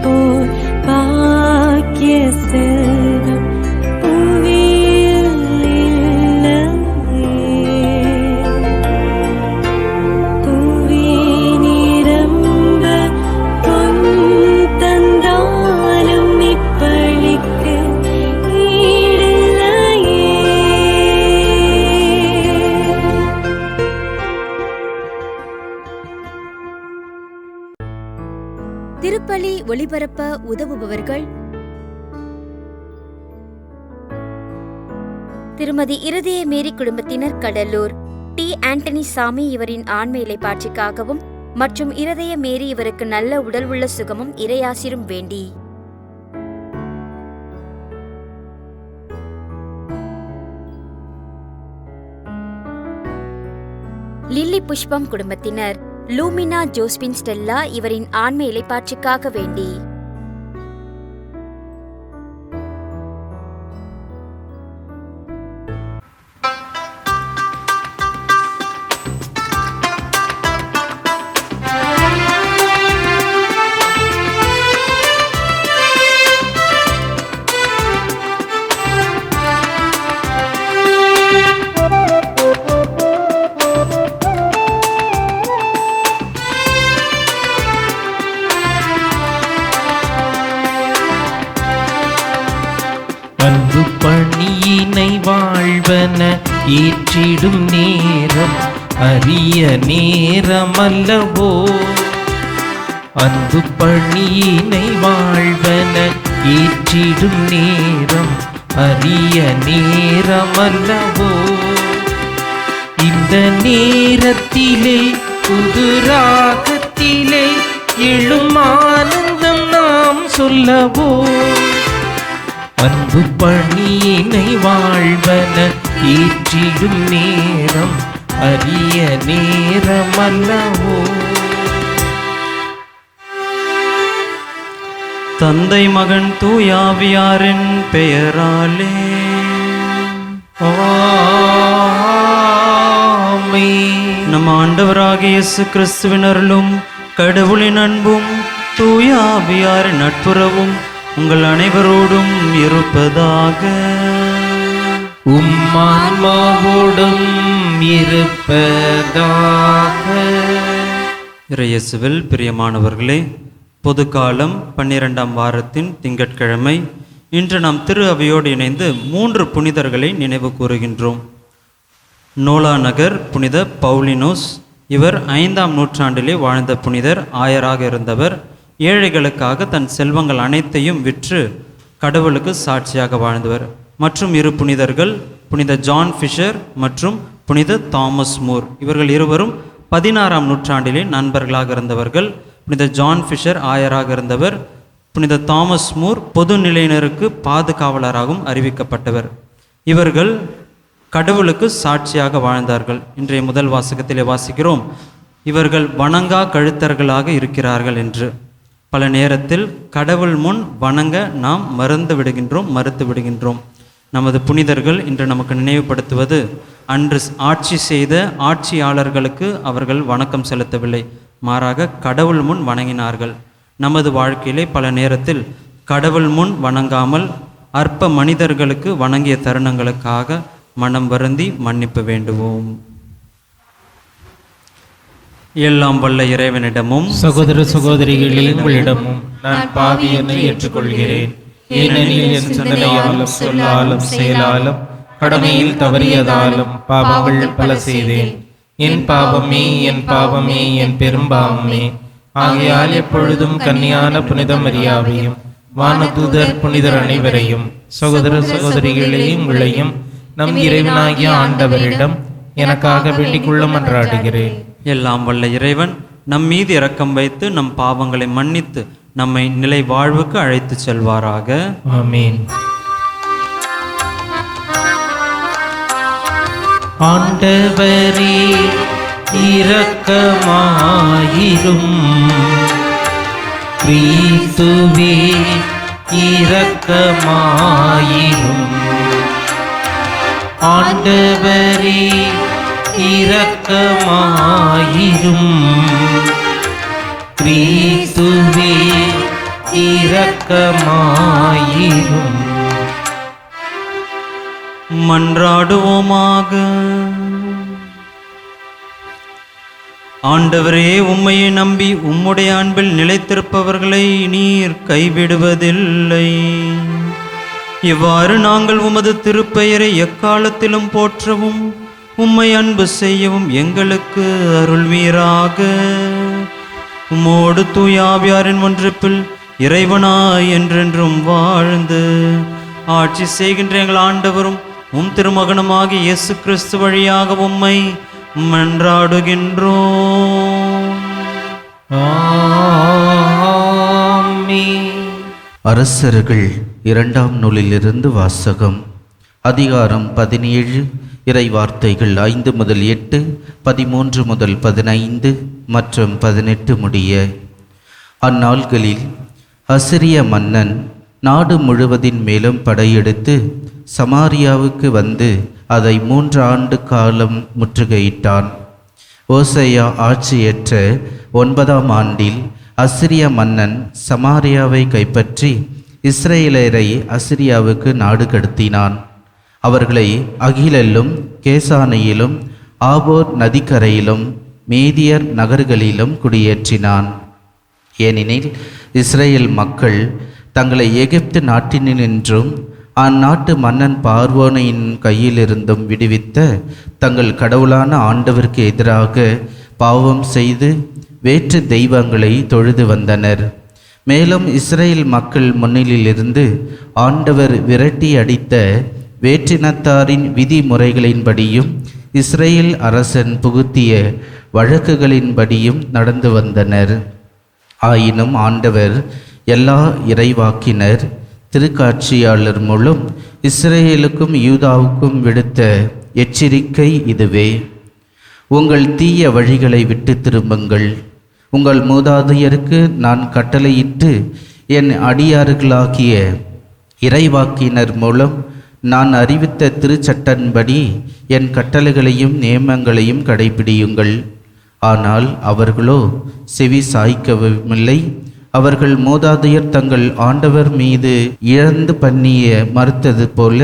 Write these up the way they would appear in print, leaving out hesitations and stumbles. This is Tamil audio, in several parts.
போல் பாக்கிய செல்வம் புவியில் இல்லையே. புவி நிரம்ப பொன் தந்தாலும் இப்பளிக்கு ஈடில்லையே. திருப்பலி ஒளிபரப்ப உதவுபவர்கள் திருமதி இருதய மேரி குடும்பத்தினர், கடலூர். டி. ஆண்டனி சாமி இவரின் ஆன்ம இலைப்பாட்சிக்காகவும் மற்றும் இருதய மேரி இவருக்கு நல்ல உடல் உள்ள சுகமும் இறையாசிரும் வேண்டி. லில்லி புஷ்பம் குடும்பத்தினர், லூமினா ஜோஸ்பின் ஸ்டெல்லா இவரின் ஆன்ம இலைப்பாட்சிக்காக வேண்டி. அன்பு பணியினை வாழ்வன ஏற்றிடும் நேரம் அரிய நேரமல்லவோ. அன்பு பணியினை வாழ்வன ஏற்றிடும் நேரம் அரிய நேரமல்லவோ. இந்த நேரத்திலே புது ராகத்திலே எழும் ஆனந்தம் நாம் சொல்லவோ. அன்பு பணியினை வாழ்வன ஏற்றிடும் நேரம் அரிய நேரமல்லவோ. தந்தை மகன் தூயாவியாரின் பெயராலே ஆமென். நம் ஆண்டவராகிய இயேசு கிறிஸ்துவின் அருளும் கடவுளின் அன்பும் தூயாவியாரின் நட்புறவும் உங்கள் அனைவரோடும் இருப்பதாக. உம்மான்மாவோடும் இருப்பதாக. இறையேசுவில் பிரியமானவர்களே, பொதுக்காலம் 12ஆம் வாரத்தின் திங்கட்கிழமை. இன்று நாம் திரு அவையோடு இணைந்து 3 புனிதர்களை நினைவு கூறுகின்றோம். நோலா நகர் புனித பவுலினோஸ், இவர் 5ஆம் நூற்றாண்டிலே வாழ்ந்த புனிதர், ஆயராக இருந்தவர். ஏழைகளுக்காக தன் செல்வங்கள் அனைத்தையும் விற்று கடவுளுக்கு சாட்சியாக வாழ்ந்தவர். மற்றும் 2 புனிதர்கள், புனித ஜான் ஃபிஷர் மற்றும் புனித தாமஸ் மூர். இவர்கள் இருவரும் 16ஆம் நூற்றாண்டிலே நண்பர்களாக இருந்தவர்கள். புனித ஜான் ஃபிஷர் ஆயராக இருந்தவர். புனித தாமஸ் மூர் பொது நிலையினருக்கு பாதுகாவலராகவும் அறிவிக்கப்பட்டவர். இவர்கள் கடவுளுக்கு சாட்சியாக வாழ்ந்தார்கள். இன்றைய முதல் வாசகத்திலே வாசிக்கிறோம், இவர்கள் வணங்கா கழுத்தர்களாக இருக்கிறார்கள் என்று. பல நேரத்தில் கடவுள் முன் வணங்க நாம் மறுத்து விடுகின்றோம். நமது புனிதர்கள் இன்று நமக்கு நினைவுபடுத்துவது, அன்று ஆட்சி செய்த ஆட்சியாளர்களுக்கு அவர்கள் வணக்கம் செலுத்தவில்லை, மாறாக கடவுள் முன் வணங்கினார்கள். நமது வாழ்க்கையிலே பல நேரத்தில் கடவுள் முன் வணங்காமல் அற்ப மனிதர்களுக்கு வணங்கிய தருணங்களுக்காக மனம் வருந்தி மன்னிப்பு வேண்டுவோம். எல்லாம் வல்ல இறைவனிடமும் சகோதர சகோதரிகளே, உங்களிடமும் நான் பாவி என்று ஏற்றுக்கொள்கிறேன். ஏனெனில் என் சிந்தனையாலும் சொல்லாலும் செயலாலும் கடமையில் தவறியதாலும் பாவங்கள் பல செய்தேன். என் பாவமே என் பாவமே என் பெரும்பாவமே. ஆகையால் எப்பொழுதும் கன்னியான புனித மரியாவையும் வானதூதர் புனிதர் அனைவரையும் சகோதர சகோதரிகளே உங்களையும் நம் இறைவனாகிய ஆண்டவரிடம் எனக்காக வேண்டிக் கொள்ள மன்றாடுகிறேன். எல்லாம் வல்ல இறைவன் நம் மீது இரக்கம் வைத்து நம் பாவங்களை மன்னித்து நம்மை நிலை வாழ்வுக்கு அழைத்து செல்வாராக. ஆமென். ஆண்டவரே இரக்கமாயிரும். கிறிஸ்துவே இரக்கமாயிரும். ஆண்டவரே இரக்கமாயிரும். கிறிஸ்துவே இரக்கமாயிரும். மன்றாடுவோமாக. ஆண்டவரே, உம்மையை நம்பி உம்முடைய அன்பில் நிலைத்திருப்பவர்களை நீர் கைவிடுவதில்லை. இவ்வாறு நாங்கள் உமது திருப்பெயரை எக்காலத்திலும் போற்றவும் உம்மை அன்பு செய்யவும் எங்களுக்கு அருள்வீராக. உம்மோடு தூயாவியாரின் ஒன்றிப்பில் இறைவனாய் என்றென்றும் வாழ்ந்து ஆட்சி செய்கின்ற எங்கள் ஆண்டவரும் உம் திருமகனுமாகிய இயேசு கிறிஸ்து வழியாக உம்மை மன்றாடுகின்றோம். ஆமென். அரசர்கள் 2ஆம் நூலிலிருந்து வாசகம். அதிகாரம் 17, இறை வார்த்தைகள் 5 முதல் 8, 13 முதல் 15 மற்றும் 18 முடிய. அந்நாள்களில் அசிரிய மன்னன் நாடு முழுவதின் மேலும் படையெடுத்து சமாரியாவுக்கு வந்து அதை 3 ஆண்டு காலம் முற்றுகையிட்டான். ஓசையா ஆட்சியேற்ற 9ஆம் ஆண்டில் அசிரிய மன்னன் சமாரியாவை கைப்பற்றி இஸ்ரேலரை அசிரியாவுக்கு நாடு கடத்தினான். அவர்களை அகிலெல்லும் கேசானையிலும் ஆபோர் நதிக்கரையிலும் மேதியர் நகர்களிலும் குடியேற்றினான். ஏனெனில் இஸ்ரேல் மக்கள் தங்களை எகிப்து நாட்டினின்றும் அந்நாட்டு மன்னன் பார்வோனின் கையிலிருந்தும் விடுவித்த தங்கள் கடவுளான ஆண்டவருக்கு எதிராக பாவம் செய்து வேற்று தெய்வங்களை தொழுது வந்தனர். மேலும் இஸ்ரேல் மக்கள் முன்னிலிருந்து ஆண்டவர் விரட்டி அடித்த வேற்றினத்தாரின் விதிமுறைகளின்படியும் இஸ்ரேல் அரசன் புகுத்திய வழக்குகளின்படியும் நடந்து வந்தனர். ஆயினும் ஆண்டவர் எல்லா இறைவாக்கினர் திருக்காட்சியாளர் மூலம் இஸ்ரேலுக்கும் யூதாவுக்கும் விடுத்த எச்சரிக்கை இதுவே: உங்கள் தீய வழிகளை விட்டு திரும்புங்கள். உங்கள் மூதாதையருக்கு நான் கட்டளையிட்டு என் அடியார்களாகிய இறைவாக்கினர் மூலம் நான் அறிவித்த திருச்சட்டன்படி என் கட்டளைகளையும் நியமங்களையும் கடைபிடியுங்கள். ஆனால் அவர்களோ செவி சாய்க்கவுமில்லை. அவர்கள் மூதாதையர் தங்கள் ஆண்டவர் மீது இழந்து பண்ணிய மறுத்தது போல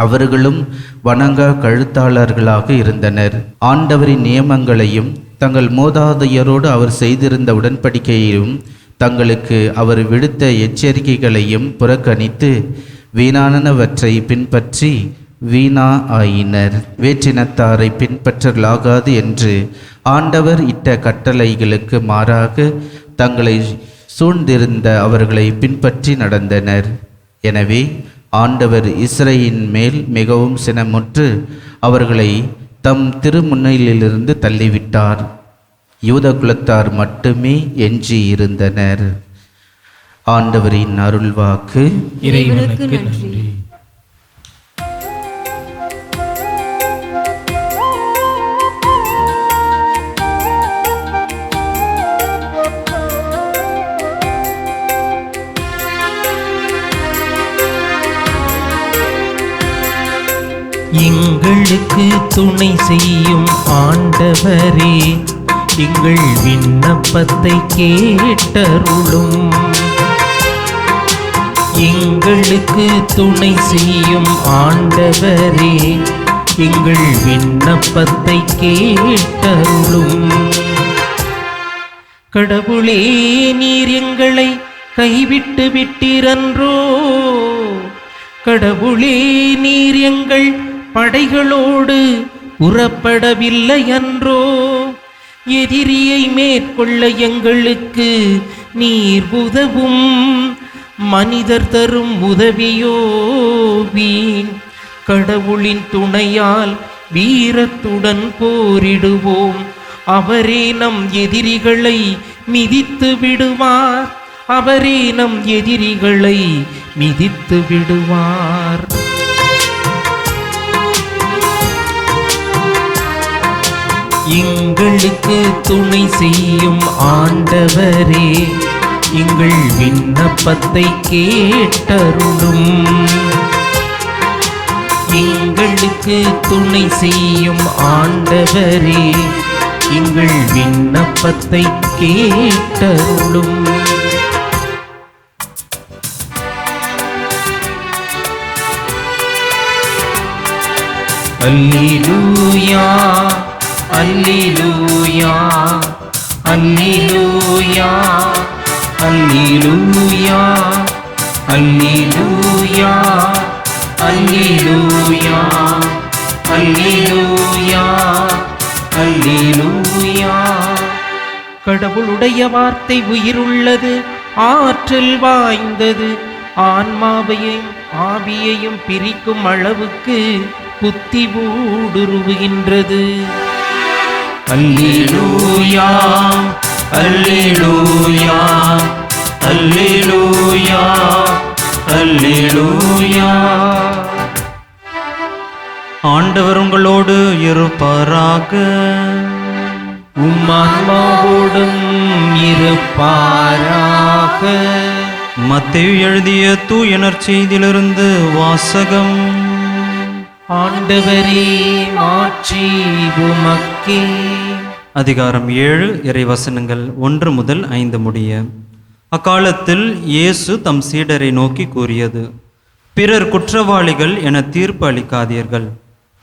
அவர்களும் வணங்கா கழுத்தாளர்களாக இருந்தனர். ஆண்டவரின் நியமங்களையும் தங்கள் மூதாதையரோடு அவர் செய்திருந்த உடன்படிக்கையையும் தங்களுக்கு அவர் விடுத்த எச்சரிக்கைகளையும் புறக்கணித்து வீணானவற்றை பின்பற்றி வீணா ஆயினர். வேற்றினத்தாரை பின்பற்றலாகாது என்று ஆண்டவர் இட்ட கட்டளைகளுக்கு மாறாக தங்களை சூழ்ந்திருந்த அவர்களை பின்பற்றி நடந்தனர். எனவே ஆண்டவர் இஸ்ரேலின் மேல் மிகவும் சினமுற்று அவர்களை தம் திருமுன்னிலிருந்து தள்ளிவிட்டார். யூத குலத்தார் மட்டுமே எஞ்சி இருந்தனர். ஆண்டவரின் அருள்வாக்கு. இறைவனுக்கு நன்றி. எங்களுக்கு துணை செய்யும் ஆண்டவரே, எங்கள் விண்ணப்பத்தை கேட்டருளும். எங்களுக்கு துணை செய்யும் ஆண்டவரே, எங்கள் விண்ணப்பத்தை கேட்டருளும். கடவுளே, நீர் எங்களை கைவிட்டு விட்டீரன்றோ? கடவுளே, நீர் எங்கள் படைகளோடு புறப்படவில்லை அன்றோ? எதிரியை மேற்கொள்ள எங்களுக்கு நீர் உதவும். மனிதர் தரும் உதவியோ வீண். கடவுளின் துணையால் வீரத்துடன் போரிடுவோம். அவரே நம் எதிரிகளை மிதித்து விடுவார். அவரே நம் எதிரிகளை மிதித்து விடுவார். எங்களுக்கு துணை செய்யும் ஆண்டவரே, எங்கள் விண்ணப்பத்தை கேட்டருளும். எங்களுக்கு துணை செய்யும் ஆண்டவரே, எங்கள் விண்ணப்பத்தை கேட்டருளும். அல்லேலூயா அல்லேலூயா அல்லேலூயா அல்லேலூயா அல்லேலூயா அல்லேலூயா அல்லேலூயா அல்லேலூயா. கடவுளுடைய வார்த்தை உயிருள்ளது, ஆற்றல் வாய்ந்தது, ஆன்மாவையும் ஆவியையும் பிரிக்கும் அளவுக்கு புத்தி ஊடுருவுகின்றது. அல்லேலூயா அல்லேலூயா அல்லேலூயா அல்லேலூயா. ஆண்டவர் உங்களோடு இருப்பாராக. உம்மான்மாவோடும் இருப்பாராக. மத்தேயு எழுதிய தூய நற்செய்தியிலிருந்து வாசகம். ஆண்டவரே, மாட்சி உமக்கே. அதிகாரம் 7, இறைவசனங்கள் 1 முதல் 5 முடிய. அக்காலத்தில் இயேசு தம் சீடரை நோக்கி கூறியது: பிறர் குற்றவாளிகள் என தீர்ப்பு அளிக்காதீர்கள்,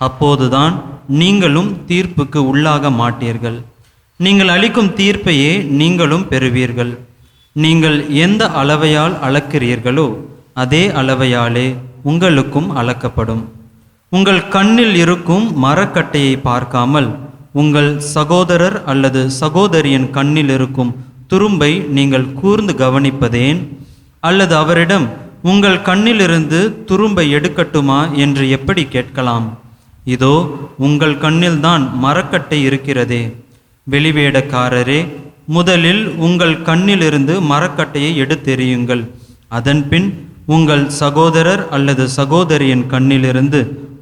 அப்போதுதான் நீங்களும் தீர்ப்புக்கு உள்ளாக மாட்டீர்கள். நீங்கள் அளிக்கும் தீர்ப்பையே நீங்களும் பெறுவீர்கள். நீங்கள் எந்த அளவையால் அளக்கிறீர்களோ அதே அளவையாலே உங்களுக்கும் அளக்கப்படும். உங்கள் கண்ணில் இருக்கும் மரக்கட்டையை பார்க்காமல் உங்கள் சகோதரர் அல்லது சகோதரியின் கண்ணில் இருக்கும் துரும்பை நீங்கள் கூர்ந்து கவனிப்பதேன்? அல்லது அவரிடம் உங்கள் கண்ணிலிருந்து துரும்பை எடுக்கட்டுமா என்று எப்படி கேட்கலாம்? இதோ உங்கள் கண்ணில்தான் மரக்கட்டை இருக்கிறதே. வெளிவேடக்காரரே, முதலில் உங்கள் கண்ணிலிருந்து மரக்கட்டையை எடுத்தெறியுங்கள். அதன்பின் உங்கள் சகோதரர் அல்லது சகோதரியின் கண்ணிலிருந்து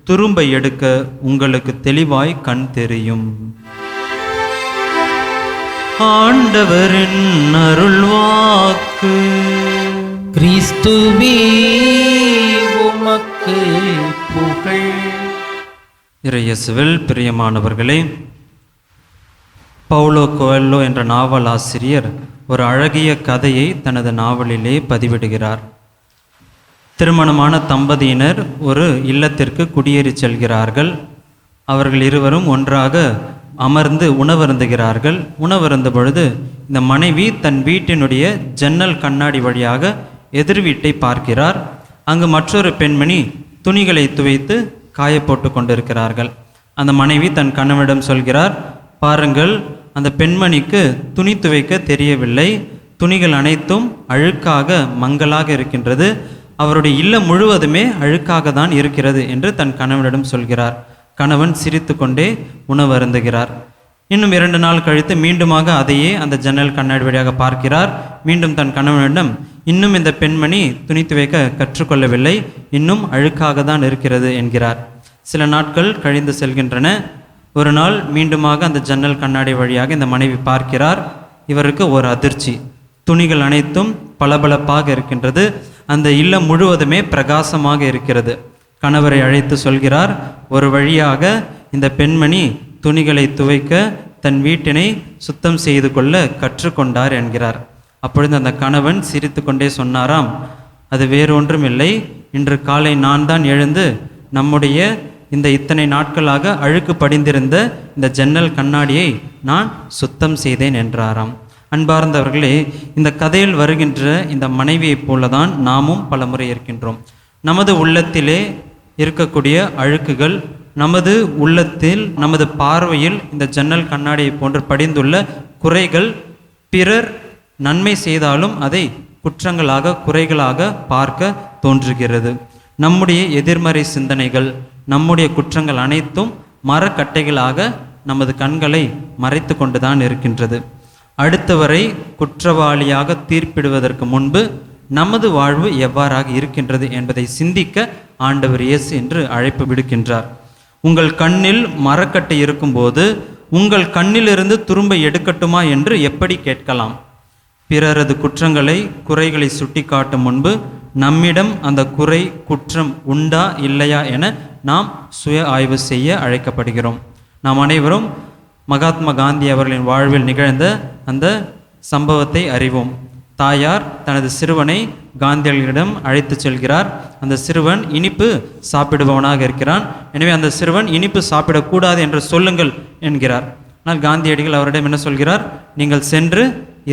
துரும்பை எடுக்க உங்களுக்கு தெளிவாய் கண் தெரியும். ஆண்டவரின் அருள்வாக்கு. கிறிஸ்துவே, உமக்கு புகழ். இறையேசுவில் பிரியமானவர்களே, பவுலோ கோயல்லோ என்ற நாவலாசிரியர் ஒரு அழகிய கதையை தனது நாவலிலே பதிவிடுகிறார். திருமணமான தம்பதியினர் ஒரு இல்லத்திற்கு குடியேறி செல்கிறார்கள். அவர்கள் இருவரும் ஒன்றாக அமர்ந்து உணவருந்துகிறார்கள். உணவருந்த பொழுது இந்த மனைவி தன் வீட்டினுடைய ஜன்னல் கண்ணாடி வழியாக எதிர் வீட்டை பார்க்கிறார். அங்கு மற்றொரு பெண்மணி துணிகளை துவைத்து காய போட்டு கொண்டிருக்கிறார்கள். அந்த மனைவி தன் கணவனிடம் சொல்கிறார்: பாருங்கள், அந்த பெண்மணிக்கு துணி துவைக்க தெரியவில்லை. துணிகள் அனைத்தும் அழுக்காக மங்கலாக இருக்கின்றது. அவருடைய இல்லம் முழுவதுமே அழுக்காக தான் இருக்கிறது என்று தன் கணவனிடம் சொல்கிறார். கணவன் சிரித்து கொண்டே உணவருந்துகிறார். இன்னும் 2 நாள் கழித்து மீண்டுமாக அதையே அந்த ஜன்னல் கண்ணாடி வழியாக பார்க்கிறார். மீண்டும் தன் கணவனிடம், இன்னும் இந்த பெண்மணி துணி துவைக்க கற்றுக்கொள்ளவில்லை, இன்னும் அழுக்காக தான் இருக்கிறது என்கிறார். சில நாட்கள் கழிந்து செல்கின்றன. ஒரு நாள் மீண்டுமாக அந்த ஜன்னல் கண்ணாடி வழியாக இந்த மனைவி பார்க்கிறார். இவருக்கு ஒரு அதிர்ச்சி. துணிகள் அனைத்தும் பளபளப்பாக இருக்கின்றது. அந்த இல்லம் முழுவதுமே பிரகாசமாக இருக்கிறது. கணவரை அழைத்து சொல்கிறார்: ஒரு வழியாக இந்த பெண்மணி துணிகளை துவைக்க தன் வீட்டினை சுத்தம் செய்து கொள்ள கற்றுக்கொண்டார் என்கிறார். அப்பொழுது அந்த கணவன் சிரித்து கொண்டே சொன்னாராம்: அது வேறொன்றும் இல்லை, இன்று காலை நான் தான் எழுந்து நம்முடைய இந்த இத்தனை நாட்களாக அழுக்கு படிந்திருந்த இந்த ஜன்னல் கண்ணாடியை நான் சுத்தம் செய்தேன் என்றாராம். அன்பார்ந்தவர்களே, இந்த கதையில் வருகின்ற இந்த மனைவியைப் போலதான் நாமும் பல முறை இருக்கின்றோம். நமது உள்ளத்திலே இருக்கக்கூடிய அழுக்குகள், நமது உள்ளத்தில், நமது பார்வையில் இந்த ஜன்னல் கண்ணாடியை போன்று படிந்துள்ள குறைகள் பிறர் நன்மை செய்தாலும் அதை குற்றங்களாக, குறைகளாக பார்க்க தோன்றுகிறது. நம்முடைய எதிர்மறை சிந்தனைகள், நம்முடைய குற்றங்கள் அனைத்தும் மரக்கட்டைகளாக நமது கண்களை மறைத்து கொண்டுதான் இருக்கின்றது. அடுத்தவரை குற்றவாளியாக தீர்ப்பிடுவதற்கு முன்பு நமது வாழ்வு எவ்வாறாக இருக்கின்றது என்பதை சிந்திக்க ஆண்டவர் இயேசு என்று அழைப்பு விடுக்கின்றார். உங்கள் கண்ணில் மரக்கட்டை இருக்கும்போது உங்கள் கண்ணிலிருந்து துரும்பை எடுக்கட்டுமா என்று எப்படி கேட்கலாம்? பிறரது குற்றங்களை, குறைகளை சுட்டி காட்டும் முன்பு நம்மிடம் அந்த குறை, குற்றம் உண்டா இல்லையா என நாம் சுய ஆய்வு செய்ய அழைக்கப்படுகிறோம். நாம் அனைவரும் மகாத்மா காந்தி அவர்களின் வாழ்வில் நிகழ்ந்த அந்த சம்பவத்தை அறிவோம். தாயார் தனது சிறுவனை காந்தியடிகளிடம் அழைத்து செல்கிறார். அந்த சிறுவன் இனிப்பு சாப்பிடுபவனாக இருக்கிறான். எனவே அந்த சிறுவன் இனிப்பு சாப்பிடக்கூடாது என்று சொல்லுங்கள் என்கிறார். ஆனால் காந்தியடிகள் அவரிடம் என்ன சொல்கிறார்? நீங்கள் சென்று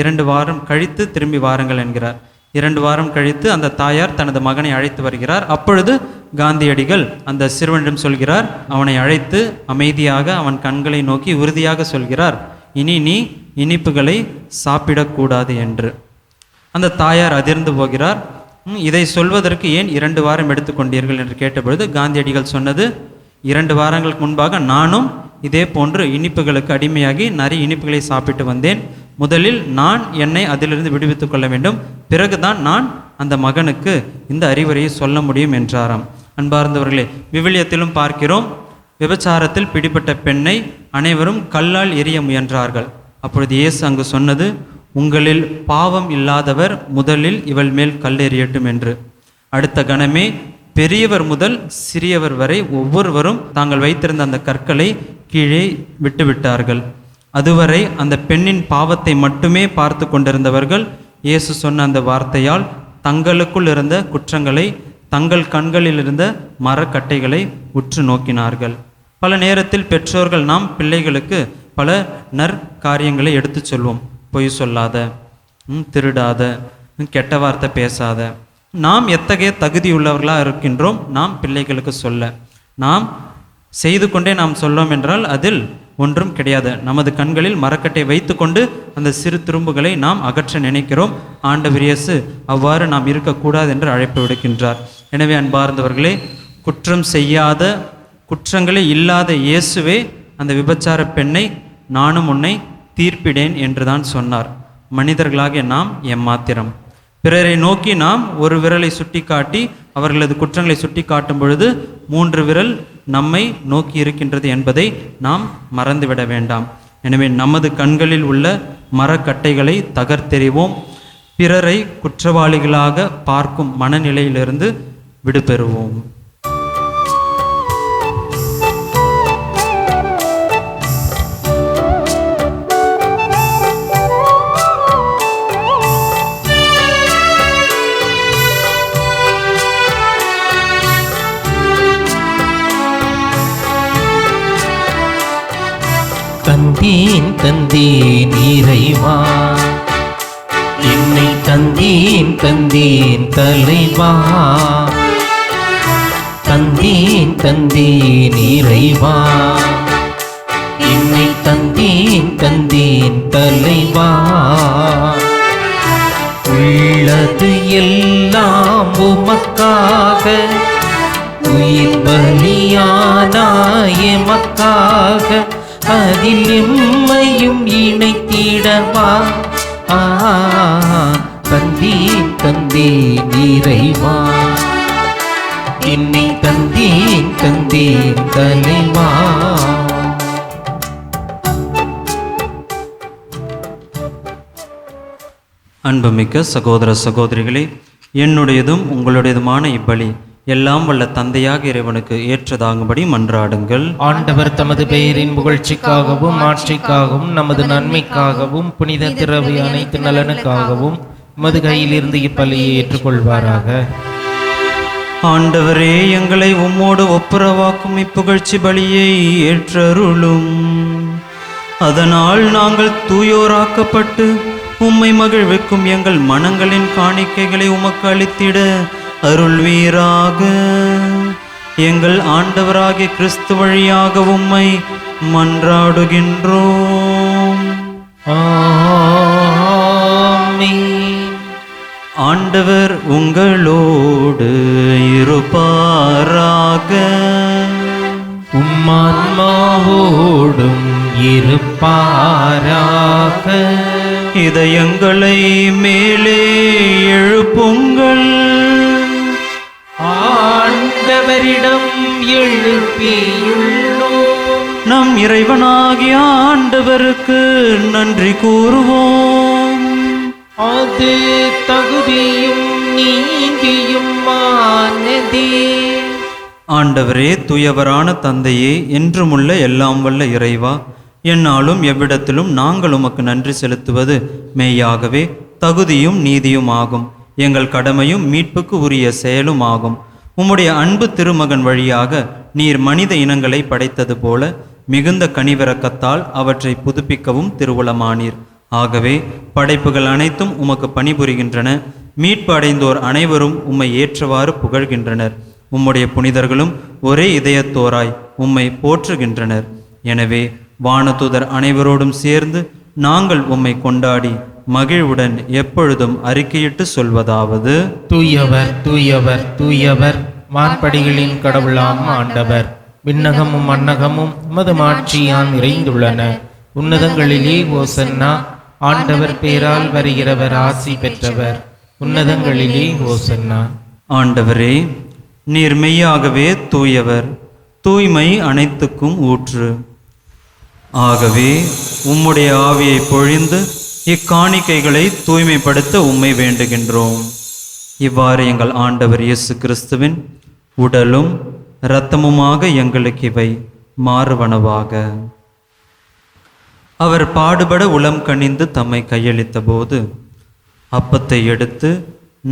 2 வாரம் கழித்து திரும்பி வாருங்கள் என்கிறார். 2 வாரம் கழித்து அந்த தாயார் தனது மகனை அழைத்து வருகிறார். அப்பொழுது காந்தியடிகள் அந்த சிறுவனிடம் சொல்கிறார், அவனை அழைத்து அமைதியாக அவன் கண்களை நோக்கி உறுதியாக சொல்கிறார், இனி நீ இனிப்புகளை சாப்பிடக்கூடாது என்று. அந்த தாயார் அதிர்ந்து போகிறார். இதை சொல்வதற்கு ஏன் 2 வாரம் எடுத்துக்கொண்டீர்கள் என்று கேட்டபொழுது காந்தியடிகள் சொன்னது, 2 வாரங்களுக்கு முன்பாக நானும் இதே போன்று இனிப்புகளுக்கு அடிமையாகி நிறைய இனிப்புகளை சாப்பிட்டு வந்தேன். முதலில் நான் என்னை அதிலிருந்து விடுவித்துக் கொள்ள வேண்டும், பிறகுதான் நான் அந்த மகனுக்கு இந்த அறிவுரையை சொல்ல முடியும் என்றாராம். அன்பார்ந்தவர்களே, விவிலியத்திலும் பார்க்கிறோம், விபச்சாரத்தில் பிடிபட்ட பெண்ணை அனைவரும் கல்லால் எறிய முயன்றார்கள். அப்பொழுது இயேசு அங்கு சொன்னது, உங்களில் பாவம் இல்லாதவர் முதலில் இவள் மேல் கல்லெறியட்டும் என்று. அடுத்த கணமே பெரியவர் முதல் சிறியவர் வரை ஒவ்வொருவரும் தாங்கள் வைத்திருந்த அந்த கற்களை கீழே விட்டுவிட்டார்கள். அதுவரை அந்த பெண்ணின் பாவத்தை மட்டுமே பார்த்து கொண்டிருந்தவர்கள் இயேசு சொன்ன அந்த வார்த்தையால் தங்களுக்குள் இருந்த குற்றங்களை, தங்கள் கண்களில் இருந்த மரக்கட்டைகளை உற்று நோக்கினார்கள். பல நேரத்தில் பெற்றோர்கள் நாம் பிள்ளைகளுக்கு பல நற்காரியங்களை எடுத்து சொல்வோம். பொய் சொல்லாத, திருடாத, கெட்ட வார்த்தை பேசாத. நாம் எத்தகைய தகுதியுள்ளவர்களாக இருக்கின்றோம் நாம் பிள்ளைகளுக்கு சொல்ல? நாம் செய்து கொண்டே நாம் சொல்லோம் என்றால் அதில் ஒன்றும் கிடையாது. நமது கண்களில் மரக்கட்டை வைத்து கொண்டு அந்த சிறு துரும்புகளை நாம் அகற்ற நினைக்கிறோம். ஆண்டவர் இயேசு அவ்வாறு நாம் இருக்கக்கூடாது என்று அழைப்பு விடுக்கின்றார். எனவே அன்பார்ந்தவர்களே, குற்றம் செய்யாத, குற்றங்களே இல்லாத இயேசுவே அந்த விபச்சார பெண்ணை நானும் உன்னை தீர்ப்பிடேன் என்றுதான் சொன்னார். மனிதர்களாகிய நாம் எம்மாத்திரம்? பிறரை நோக்கி நாம் ஒரு விரலை சுட்டி காட்டி அவர்களது குற்றங்களை சுட்டி காட்டும் பொழுது 3 விரல் நம்மை நோக்கி இருக்கின்றது என்பதை நாம் மறந்துவிட வேண்டாம். எனவே நமது கண்களில் உள்ள மரக்கட்டைகளை தகர்த்தெறிவோம். பிறரை குற்றவாளிகளாக பார்க்கும் மனநிலையிலிருந்து விடுபெறுவோம். தந்தீன் இறைவா, என்னை தந்தீன் தலைவா. தந்தீன் இறைவா, என்னை தந்தீன் தலைவா. உள்ளது எல்லாம் உமக்காக, உயிர் பலியானாய் எமக்காக, அதில் எம்மையும் இணைத்திடவா. தந்தீன் இறைவா, என்னை தந்தீன் தலைவா. அன்புமிக்க சகோதர சகோதரிகளே, என்னுடையதும் உங்களுடையதுமான இப்பலி எல்லாம் வல்ல தந்தையாக இறைவனுக்கு ஏற்றதாகும்படி மன்றாடுங்கள். ஆண்டவர் தமது பெயரின் புகழ்ச்சிக்காகவும் ஆட்சிக்காகவும் நமது நன்மைக்காகவும் புனித திரவை அனைத்து நலனுக்காகவும் மது கையிலிருந்து இப்பலியை ஏற்றுக்கொள்வாராக. ஆண்டவரே, எங்களை உம்மோடு ஒப்புரவாக்கும் இப்புகழ்ச்சி பலியை ஏற்றருளும். அதனால் நாங்கள் தூயோராக்கப்பட்டு உம்மை மகிழ்விக்கும் எங்கள் மனங்களின் காணிக்கைகளை உமக்கு அளித்திட அருள்வீராக. எங்கள் ஆண்டவராகிய கிறிஸ்து வழியாக உம்மை மன்றாடுகின்றோம். ஆமென். ஆண்டவர் உங்களோடு இருப்பாராக. உம்மான்மாவோடும் இருப்பாராக. இதயங்களை மேலே எழுப்புங்கள். ஆண்டவரிடம் எழுப்பியுள்ளோம். நம் இறைவனாகிய ஆண்டவருக்கு நன்றி கூறுவோம். அது தகுதியும் நீதியுமானதே. ஆண்டவரே, தூயவரான தந்தையே, என்றுமுள்ள எல்லாம் வல்ல இறைவா, எந்நாளும் எவ்விடத்திலும் நாங்கள் உமக்கு நன்றி செலுத்துவது மெய்யாகவே தகுதியும் நீதியும் ஆகும். எங்கள் கடமையும் மீட்புக்கு உரிய செயலும் ஆகும். உம்முடைய அன்பு திருமகன் வழியாக நீர் மனித இனங்களை படைத்தது போல மிகுந்த கனிவிரக்கத்தால் அவற்றை புதுப்பிக்கவும் திருவுளமானீர். ஆகவே படைப்புகள் அனைத்தும் உமக்கு பணிபுரிகின்றன. மீட்பு அடைந்தோர் அனைவரும் உம்மை ஏற்றவாறு புகழ்கின்றனர். உம்முடைய புனிதர்களும் ஒரே இதயத்தோராய் உம்மை போற்றுகின்றனர். எனவே வானதூதர் அனைவரோடும் சேர்ந்து நாங்கள் உம்மை கொண்டாடி மகிழ்வுடன் எப்பொழுதும் அறிக்கையிட்டு சொல்வதாவது: தூயவர் தூயவர் தூயவர், வான்படிகளின் கடவுளாம் ஆண்டவர். விண்ணகமும் மண்ணகமும் உமது மாட்சியால் நிறைந்துள்ளன. உன்னதங்களிலே ஓசன்னா. ஆண்டவர் பேரால் வருகிறவர் ஆசி பெற்றவர். உன்னதங்களிலே ஓசன்னா. ஆண்டவரே, நீர் மெய்யாகவே தூயவர், தூய்மை அனைத்துக்கும் ஊற்று. ஆகவே உம்முடைய ஆவியை பொழிந்து இக்காணிக்கைகளை தூய்மைப்படுத்த உம்மை வேண்டுகின்றோம். இவ்வாறு எங்கள் ஆண்டவர் இயேசு கிறிஸ்துவின் உடலும் இரத்தமுமாக எங்களுக்கு இவை மாறுவனவாக. அவர் பாடுபட உளம் கனிந்து தம்மை கையளித்த போது அப்பத்தை எடுத்து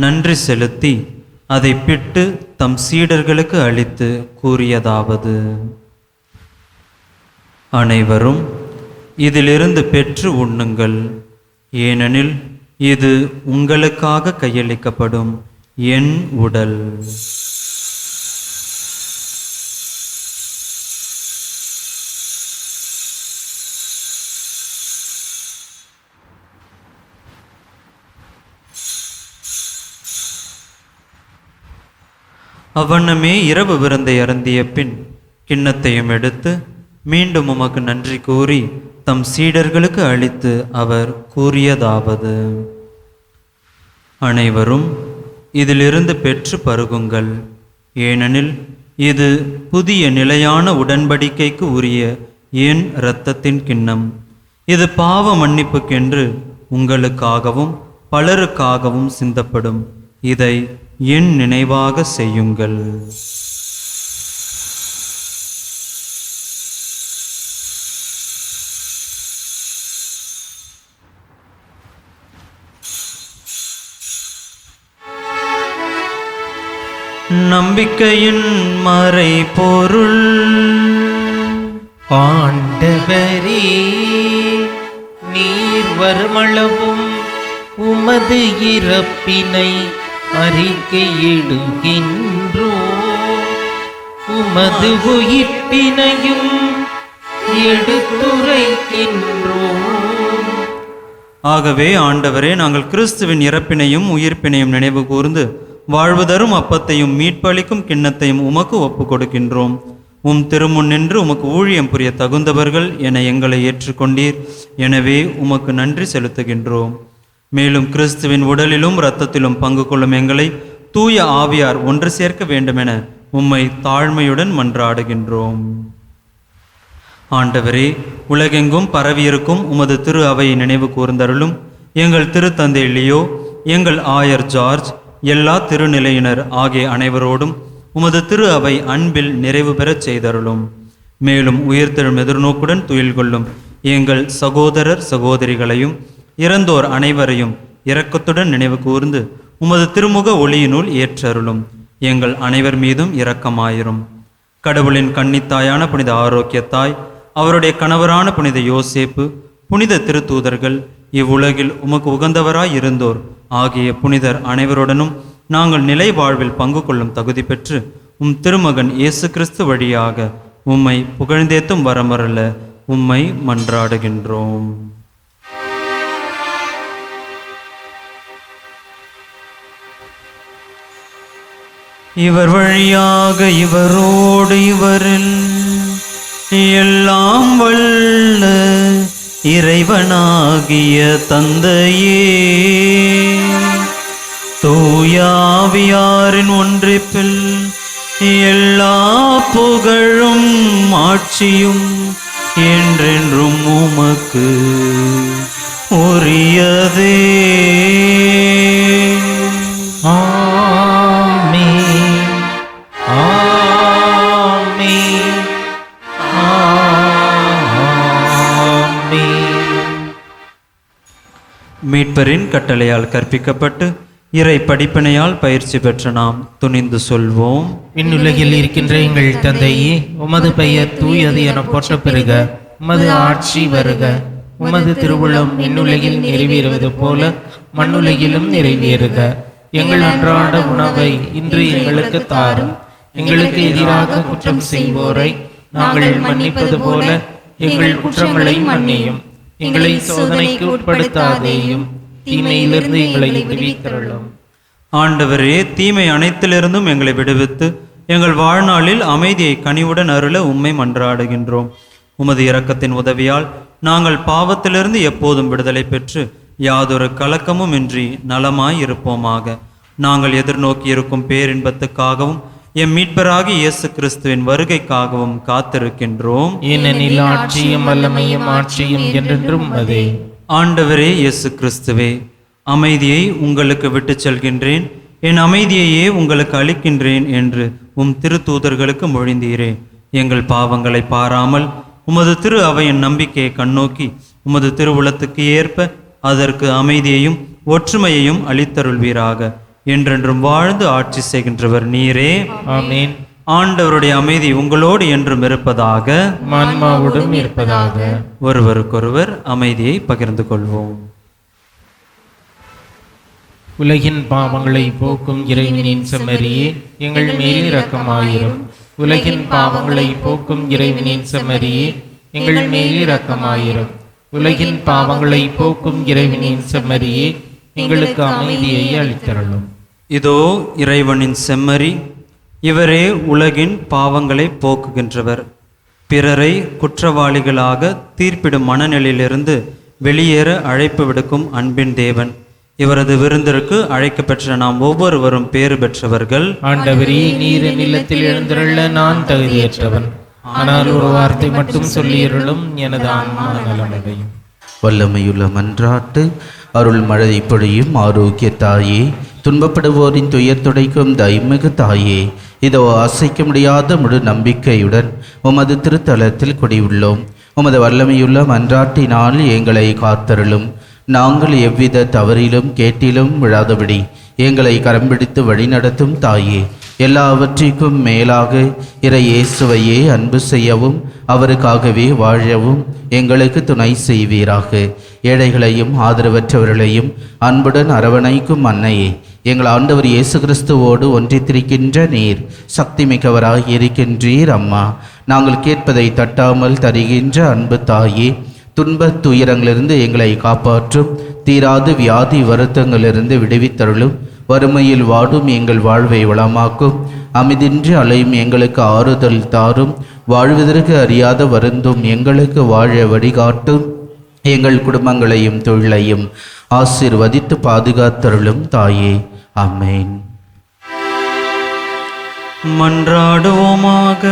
நன்றி செலுத்தி அதை பிட்டு தம் சீடர்களுக்கு அளித்து கூறியதாவது: அனைவரும் இதிலிருந்து பெற்று உண்ணுங்கள், ஏனெனில் இது உங்களுக்காக கையளிக்கப்படும் என் உடல். அவ்வண்ணமே இரவு விருந்தை அருந்திய பின் கிண்ணத்தையும் எடுத்து மீண்டும் உமக்கு நன்றி கூறி தம் சீடர்களுக்கு அளித்து அவர் கூறியதாவது: அனைவரும் இதிலிருந்து பெற்று பருகுங்கள், ஏனெனில் இது புதிய நிலையான உடன்படிக்கைக்கு உரிய என் இரத்தத்தின் கிண்ணம். இது பாவ மன்னிப்புக்கென்று உங்களுக்காகவும் பலருக்காகவும் சிந்தப்படும். இதை என் நினைவாக செய்யுங்கள். நம்பிக்கையின் மறைபொருள். ஆண்டவரே, நீர் வருமளவும் உமது இறப்பினை அறிக்கையிடுகின்றோம், உமது உயிர்ப்பினையும் எடுத்துரைக்கின்றோம். ஆகவே ஆண்டவரே, நாங்கள் கிறிஸ்துவின் இறப்பினையும் உயிர்ப்பினையும் நினைவு கூர்ந்து வாழ்வு தரும் அப்பத்தையும் மீட்பளிக்கும் கிண்ணத்தையும் உமக்கு ஒப்பு கொடுக்கின்றோம். உம் திருமுன் நின்று உமக்கு ஊழியம் புரிய தகுந்தவர்கள் என எங்களை ஏற்றுக்கொண்டீர். எனவே உமக்கு நன்றி செலுத்துகின்றோம். மேலும் கிறிஸ்துவின் உடலிலும் இரத்தத்திலும் பங்கு கொள்ளும் எங்களை தூய ஆவியார் ஒன்று சேர்க்க வேண்டுமென உம்மை தாழ்மையுடன் மன்றாடுகின்றோம். ஆண்டவரே, உலகெங்கும் பரவியிருக்கும் உமது திரு அவையை நினைவு கூர்ந்தருளும். எங்கள் திருத்தந்தை லியோ, எங்கள் ஆயர் ஜார்ஜ், எல்லா திருநிலையினர் ஆகிய அனைவரோடும் உமது திரு அவை அன்பில் நிறைவு பெறச் செய்தருளும். மேலும் உயிர்த்தெழும் எதிர்நோக்குடன் துயில் கொள்ளும் எங்கள் சகோதரர் சகோதரிகளையும் இறந்தோர் அனைவரையும் இரக்கத்துடன் நினைவு கூர்ந்து உமது திருமுக ஒளியினுள் ஏற்றருளும். எங்கள் அனைவர் மீதும் இரக்கமாயிரும். கடவுளின் கன்னித்தாயான புனித ஆரோக்கியத்தாய், அவருடைய கணவரான புனித யோசேப்பு, புனித திருத்தூதர்கள், இவ்வுலகில் உமக்கு உகந்தவராய் இருந்தோர் ஆகிய புனிதர் அனைவருடனும் நாங்கள் நிலை வாழ்வில் பங்கு கொள்ளும் தகுதி பெற்று உம் திருமகன் இயேசு கிறிஸ்து வழியாக உம்மை புகழ்ந்தேத்தும் வரமருள உம்மை மன்றாடுகின்றோம். இவர் வழியாக இவரோடு இவரில் எல்லாம் வல்ல இறைவனாகிய தந்தையே, தூயாவியாரின் ஒன்றிப்பில் எல்லா புகழும் ஆட்சியும் என்றென்றும் உமக்கு உரியதே. ஆமென், ஆமென், ஆமென். மீட்பரின் கட்டளையால் கற்பிக்கப்பட்டு இறை படிப்பினையால் பயிற்சி பெற்ற நாம் துணிந்து சொல்வோம். விண்ணுலகில் இருக்கின்ற எங்கள் தந்தையே, உமது பெயர் தூயது என போற்ற பெறுக. உமது ஆட்சி வருக. உமது திருவுளம் விண்ணுலகில் நிறைவேறுவது போல மண்ணுலகிலும் நிறைவேறுக. எங்கள் அன்றாட உணவை இன்று எங்களுக்கு தாரும். எங்களுக்கு எதிராக குற்றம் செய்வோரை நாங்கள் மன்னிப்பது போல எங்கள் குற்றங்களை மன்னியும். எங்களை சோதனைக்கு உட்படுத்தாதேயும், தீமையிலிருந்து எங்களை விடுவித்தருளும். ஆண்டவரே, தீமை அனைத்திலிருந்தும் எங்களை விடுவித்து எங்கள் வாழ்நாளில் அமைதியை கனிவுடன் அருள உம்மை மன்றாடுகின்றோம். உமது இரக்கத்தின் உதவியால் நாங்கள் பாவத்திலிருந்து எப்போதும் விடுதலை பெற்று யாதொரு கலக்கமும் இன்றி நலமாய் இருப்போமாக. நாங்கள் எதிர்நோக்கி இருக்கும் பேரின்பத்துக்காகவும் எம் மீட்பராகி இயேசு கிறிஸ்துவின் வருகைக்காகவும் காத்திருக்கின்றோம். ஏனெனில் ஆட்சியும் வல்லமையும் ஆட்சியும் என்றென்றும் அதே. ஆண்டவரே இயேசு கிறிஸ்துவே, அமைதியை உங்களுக்கு விட்டுச் செல்கின்றேன், என் அமைதியையே உங்களுக்கு அளிக்கின்றேன் என்று உம் திருத்தூதர்களுக்கு மொழிந்தீரே. எங்கள் பாவங்களை பாராமல் உமது திரு அவையின் நம்பிக்கையை கண்ணோக்கி உமது திருவுளத்துக்கு ஏற்ப அதற்கு அமைதியையும் ஒற்றுமையையும் அளித்தருள்வீராக. என்றென்றும் வாழ்ந்து ஆட்சி செய்கின்றவர் நீரே. ஆமென். ஆண்டவருடைய அமைதி உங்களோடு என்றும் இருப்பதாக, ஆன்மாவோடும் இருப்பதாக. ஒருவருக்கொருவர் அமைதியை பகிர்ந்து கொள்வோம். உலகின் பாவங்களை போக்கும் இறைவனின் செம்மறியே, எங்கள் மேல் இரக்கமாயிரும். உலகின் பாவங்களை போக்கும் இறைவனின் செம்மறியே, எங்கள் மேல் இரக்கமாயிரும். உலகின் பாவங்களை போக்கும் இறைவனின் செம்மறியே, எங்களுக்கு அமைதியை அளித்தருளும். இதோ இறைவனின் செம்மறி, இவரே உலகின் பாவங்களை போக்குகின்றவர். பிறரை குற்றவாளிகளாக தீர்ப்பிடும் மனநிலையிலிருந்து வெளியேற அழைப்பு விடுக்கும் அன்பின் தேவன். இவரது விருந்திற்கு அழைக்கப்பெற்ற நாம் ஒவ்வொருவரும் பேறு பெற்றவர்கள். ஆண்டவரே, நீர் நிலத்தில் எழுந்தருள நான் தகுதியற்றவன். ஆனால் ஒரு வார்த்தை மட்டும் சொல்லியருளும், எனது ஆன்மா நலமடையும். வல்லமையுள்ள மன்றாட்டு அருள் மழை பொழியும் ஆரோக்கிய தாயே, துன்பப்படுவோரின் துயர் துடைக்கும் தயமிகு தாயே, இதோ அசைக்க முடியாத முழு நம்பிக்கையுடன் உமது திருத்தலத்தில் குடியுள்ளோம். உமது வல்லமையுள்ள மன்றாட்டினால் எங்களை காத்தருளும். நாங்கள் எவ்வித தவறிலும் கேட்டிலும் விழாதபடி எங்களை கரம் பிடித்து வழிநடத்தும் தாயே, எல்லாவற்றிற்கும் மேலாக இறை இயேசுவையே அன்பு செய்யவும் அவருக்காகவே வாழவும் எங்களுக்கு துணை செய்வீராக. ஏழைகளையும் ஆதரவற்றவர்களையும் அன்புடன் அரவணைக்கும் அன்னையே, எங்கள் ஆண்டவர் இயேசு கிறிஸ்துவோடு ஒன்றித்திருக்கின்ற நீர் சக்தி மிக்கவராய் இருக்கின்றீர். அம்மா, நாங்கள் கேட்பதை தட்டாமல் தருகின்ற அன்பு தாயே, துன்பத் துயரங்களிலிருந்து எங்களை காப்பாற்றும். தீராது வியாதி வருத்தங்களிலிருந்து விடுவித்தருளும். வறுமையில் வாடும் எங்கள் வாழ்வை வளமாக்கும். அமைதின்றி அலையும் எங்களுக்கு ஆறுதல் தாரும். வாழ்வதற்கு அறியாத வருந்தும் எங்களுக்கு வாழ வழிகாட்டும். எங்கள் குடும்பங்களையும் தொழிலையும் ஆசீர்வதித்து பாதுகாத்தருளும் தாயே. ஆமென். மன்றாடுவோமாக.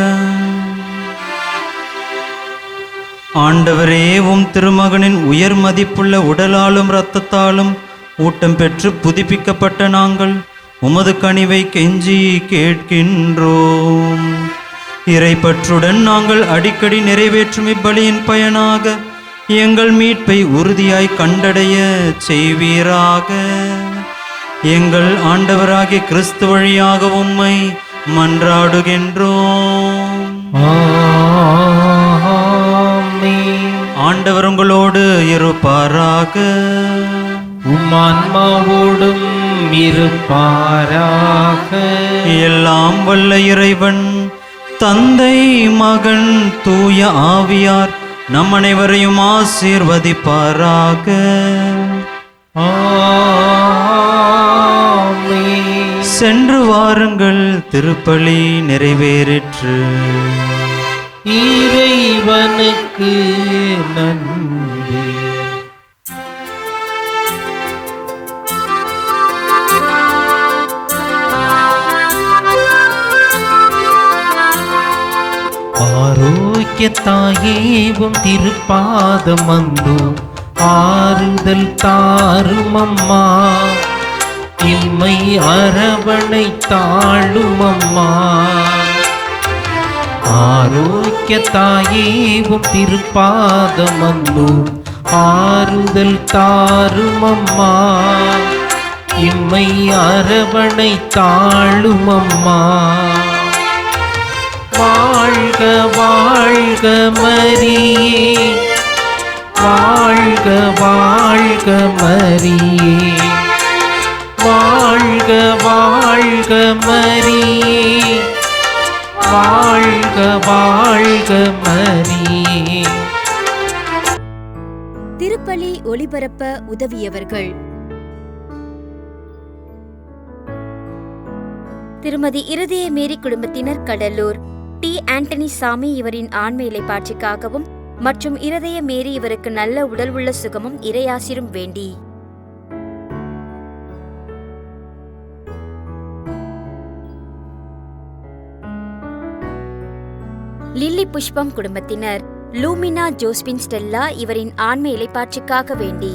ஆண்டவரே, உம் திருமகனின் உயர் மதிப்புள்ள உடலாலும் இரத்தத்தாலும் ஊட்டம் பெற்று புதுப்பிக்கப்பட்ட நாங்கள் உமது கனிவை கெஞ்சி கேட்கின்றோம். இறைப்பற்றுடன் நாங்கள் அடிக்கடி நிறைவேற்றும் இப்பலியின் பயனாக எங்கள் மீட்பை உறுதியாய் கண்டடைய செய்வீராக. எங்கள் ஆண்டவராகிய கிறிஸ்து வழியாக உம்மை மன்றாடுகின்றோம். ஆண்டவர் உங்களோடு இருப்பாராக. உம்மான்மாவோடும் இருப்பாராக. எல்லாம் வல்ல இறைவன் தந்தை, மகன், தூய ஆவியார் நம் அனைவரையும் ஆசீர்வதிப்பாராக. ஆமென். சென்று வாருங்கள், திருப்பலி நிறைவேறிற்று. இறைவனுக்கு நன்றி. ஆரோக்கிய தாயேவும் திருப்பாதம் வந்து ஆறுதல் தாரும் அம்மா. இம்மை அரவணை தாழும் அம்மா. ஆரோக்கிய தாயேவும் திருப்பாதம் வந்து ஆறுதல் தாரும் அம்மா, இம்மை அரவணை தாழும் அம்மா. வாழ்க வாழ்க மரியே, வாழ்க வாழ்க மரியே, வாழ்க வாழ்க மரியே, வாழ்க வாழ்க மரியே. திருப்பலி ஒளிபரப்ப உதவியவர்கள்: திருமதி இருதய மேரி குடும்பத்தினர் கடலூர், டி. ஆண்டனி சாமி இவரின் ஆன்ம இளைப்பாட்சிக்காகவும் மற்றும் இருதய மேரி இவருக்கு நல்ல உடல் உள்ள சுகமும் இறையாசிரும் வேண்டி. லில்லி புஷ்பம் குடும்பத்தினர் லூமினா ஜோஸ்பின் ஸ்டெல்லா இவரின் ஆன்ம இளைப்பாட்சிக்காக வேண்டி.